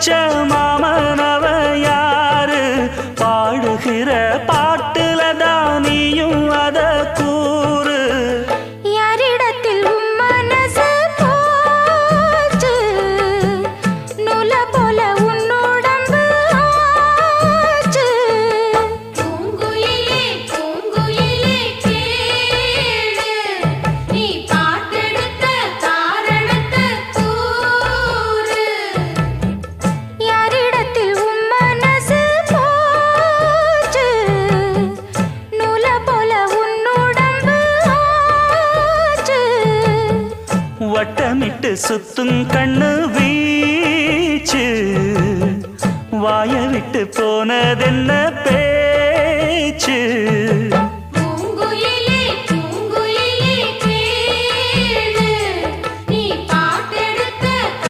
வச்ச மாமனவ யாரு பாடுகிற பாட்டுல தானியும் அத கூறு யாரிடத்தில் மனசு போச்சு நூல போல உன்னுடம்பு ஆச்சு பூங்குயிலே பூங்குயிலே கேளு நீ பாட்டெடுத்த காரணத்தை கூறு யாரிடத்தில் மனசு போச்சு நூல போல உன்னுடம்பு ஆச்சு வட்டமிட்டு சுத்தும் கண்ணு வீச்சு வாய விட்டு போனதென்ன பேச்சு